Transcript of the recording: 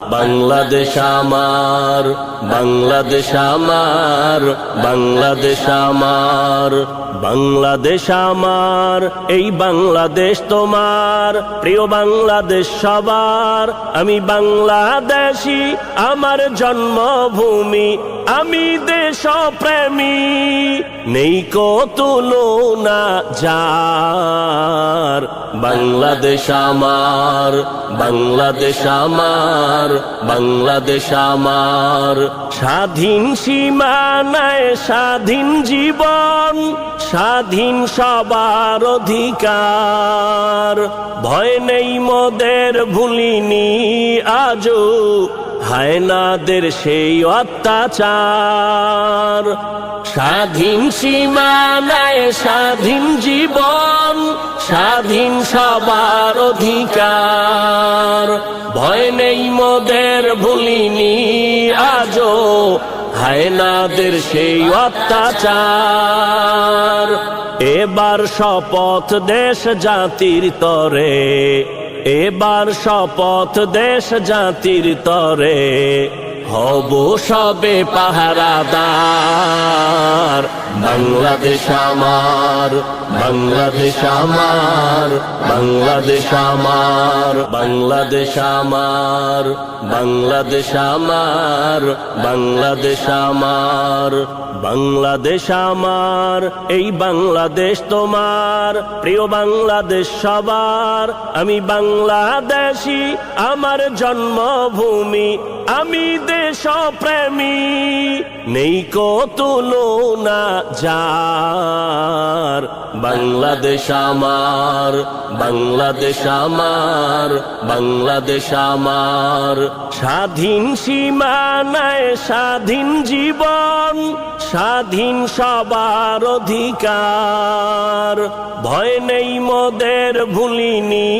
বাংলাদেশ আমার, বাংলাদেশ আমার, বাংলাদেশ আমার, বাংলাদেশ আমার, এই বাংলাদেশ তোমার। প্রিয় বাংলাদেশ সবার, আমি বাংলাদেশী, আমার জন্মভূমি, আমি দেশপ্রেমী। নেই কো তুলনা যার, বাংলাদেশ আমার, বাংলাদেশ আমার, বাংলাদেশ আমার। স্বাধীন সীমানায় স্বাধীন জীবন, স্বাধীন সবার অধিকার। ভয় নেই মোদের, ভুলিনি আজও হায়নাদের সেই অত্যাচার। স্বাধীন সীমানায় স্বাধীন জীবন, স্বাধীন সবার অধিকার। ভয় নেই মোদের, ভুলিনি আজও হায়নাদের সেই অত্যাচার। এবার শপথ দেশ জাতির তরে, এবার শপথ দেশ জাতির তরে, হব সবে পাহারাদার। বাংলাদেশ আমার, বাংলাদেশ আমার, বাংলাদেশ আমার, বাংলাদেশ আমার, বাংলাদেশ আমার, বাংলাদেশ আমার, বাংলাদেশ আমার, এই বাংলাদেশ তোমার। প্রিয় বাংলাদেশ সবার, আমি বাংলাদেশী, আমার জন্মভূমি, আমি দেশপ্রেমী। নেই কো তুলনা যার, বাংলাদেশ আমার, বাংলাদেশ আমার, বাংলাদেশ আমার। স্বাধীন সীমানায় স্বাধীন জীবন, স্বাধীন সবার অধিকার। ভয় নেই মোদের, ভুলিনি